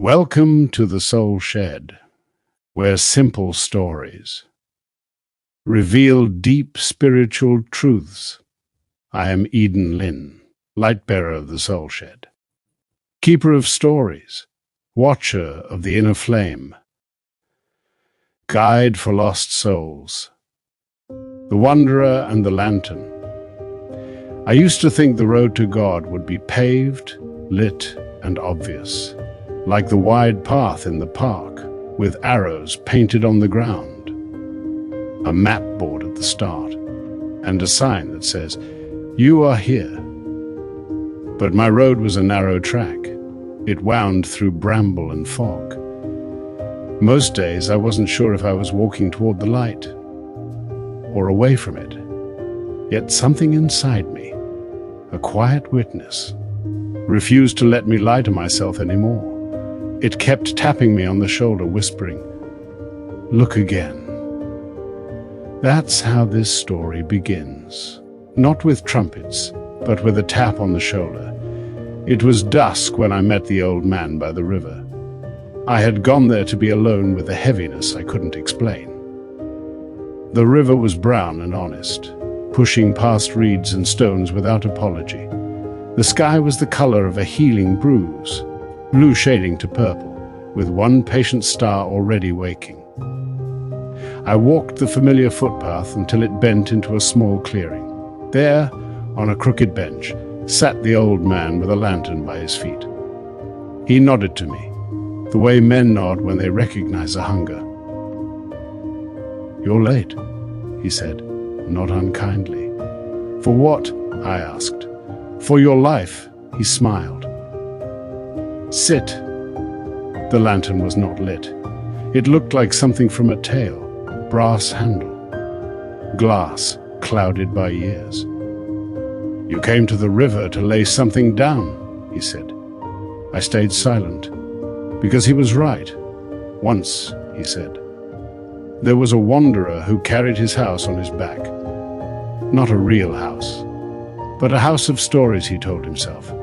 Welcome to the Soul Shed, where simple stories reveal deep spiritual truths. I am Eden Lin, light-bearer of the Soul Shed, keeper of stories, watcher of the inner flame, guide for lost souls, the wanderer and the lantern. I used to think the road to God would be paved, lit, and obvious, like the wide path in the park, with arrows painted on the ground, a map board at the start, and a sign that says, "You are here." But my road was a narrow track. It wound through bramble and fog. Most days I wasn't sure if I was walking toward the light or away from it. Yet something inside me, a quiet witness, refused to let me lie to myself anymore. It kept tapping me on the shoulder, whispering, "Look again." That's how this story begins. Not with trumpets, but with a tap on the shoulder. It was dusk when I met the old man by the river. I had gone there to be alone with a heaviness I couldn't explain. The river was brown and honest, pushing past reeds and stones without apology. The sky was the color of a healing bruise, blue shading to purple, with one patient star already waking. I walked the familiar footpath until it bent into a small clearing. There, on a crooked bench, sat the old man with a lantern by his feet. He nodded to me, the way men nod when they recognize a hunger. "You're late," he said, not unkindly. "For what?" I asked. "For your life," he smiled. "Sit." The lantern was not lit. It looked like something from a tale, brass handle, glass clouded by years. "You came to the river to lay something down," he said. I stayed silent, because he was right. "Once," he said, "there was a wanderer who carried his house on his back. Not a real house, but a house of stories," he told himself.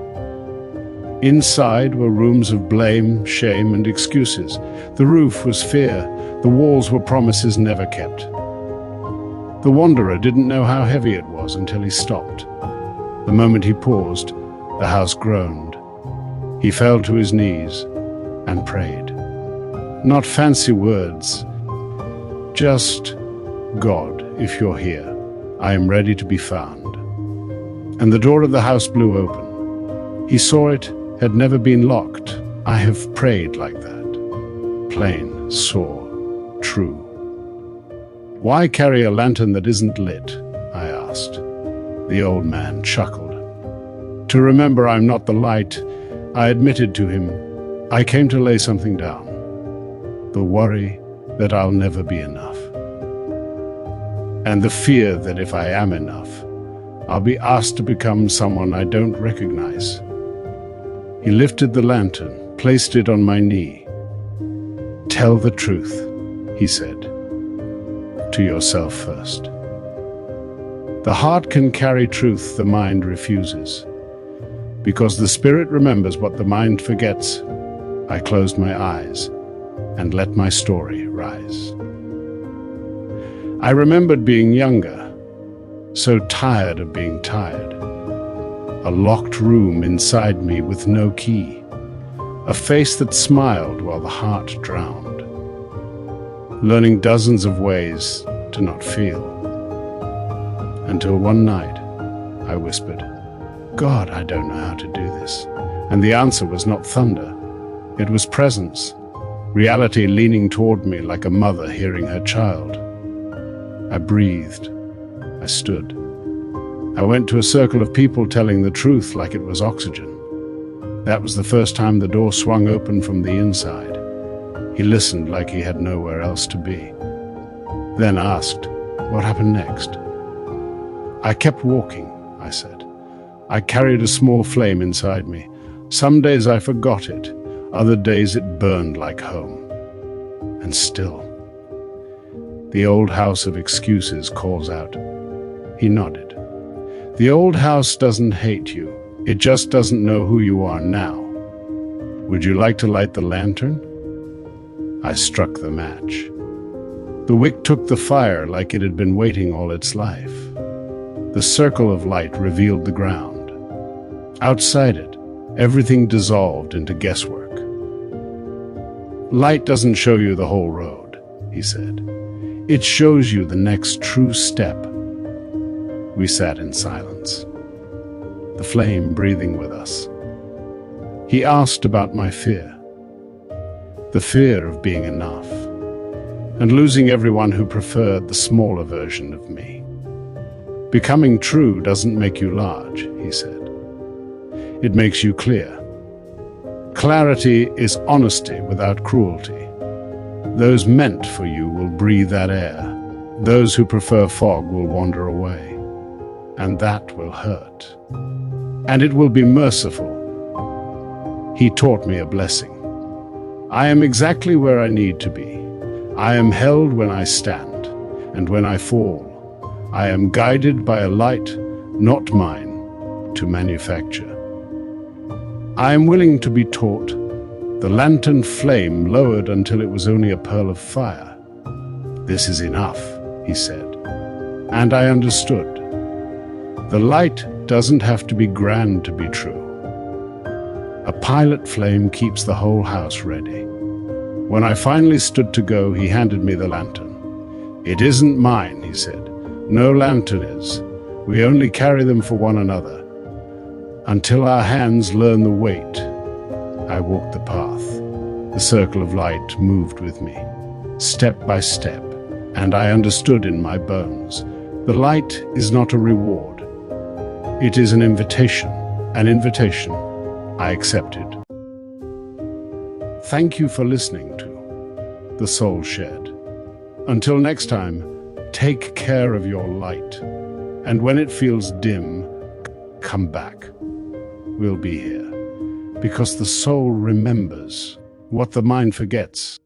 Inside were rooms of blame, shame, and excuses. The roof was fear. The walls were promises never kept. The wanderer didn't know how heavy it was until he stopped. The moment he paused, the house groaned. He fell to his knees and prayed. Not fancy words, just, "God, if you're here, I am ready to be found." And the door of the house blew open. He saw it had never been locked. I have prayed like that. Plain, sore, true. "Why carry a lantern that isn't lit?" I asked. The old man chuckled. "To remember I'm not the light," I admitted to him. "I came to lay something down. The worry that I'll never be enough. And the fear that if I am enough, I'll be asked to become someone I don't recognize." He lifted the lantern, placed it on my knee. "Tell the truth," he said. "To yourself first. The heart can carry truth the mind refuses. Because the spirit remembers what the mind forgets, I closed my eyes and let my story rise. I remembered being younger, so tired of being tired. A locked room inside me with no key. A face that smiled while the heart drowned. Learning dozens of ways to not feel. Until one night, I whispered, "God, I don't know how to do this." And the answer was not thunder. It was presence. Reality leaning toward me like a mother hearing her child. I breathed. I stood. I went to a circle of people telling the truth like it was oxygen. That was the first time the door swung open from the inside. He listened like he had nowhere else to be. Then asked, "What happened next?" "I kept walking," I said. "I carried a small flame inside me. Some days I forgot it. Other days it burned like home. And still, the old house of excuses calls out." He nodded. "The old house doesn't hate you. It just doesn't know who you are now." Would you like to light the lantern? I struck the match. The wick took the fire like it had been waiting all its life. The circle of light revealed the ground. Outside it, everything dissolved into guesswork. Light doesn't show you the whole road, he said. It shows you the next true step. We sat in silence, the flame breathing with us. He asked about my fear, the fear of being enough, and losing everyone who preferred the smaller version of me. Becoming true doesn't make you large, he said. It makes you clear. Clarity is honesty without cruelty. Those meant for you will breathe that air. Those who prefer fog will wander away. And that will hurt. And it will be merciful. He taught me a blessing. I am exactly where I need to be. I am held when I stand, and when I fall, I am guided by a light, not mine, to manufacture. I am willing to be taught. The lantern flame lowered until it was only a pearl of fire. This is enough, he said. And I understood. The light doesn't have to be grand to be true. A pilot flame keeps the whole house ready. When I finally stood to go, he handed me the lantern. It isn't mine, he said. No lantern is. We only carry them for one another. Until our hands learn the weight. I walked the path. The circle of light moved with me, step by step, and I understood in my bones. The light is not a reward. It is an invitation I accepted. Thank you for listening to The Soul Shed. Until next time, take care of your light. And when it feels dim, come back. We'll be here. Because the soul remembers what the mind forgets.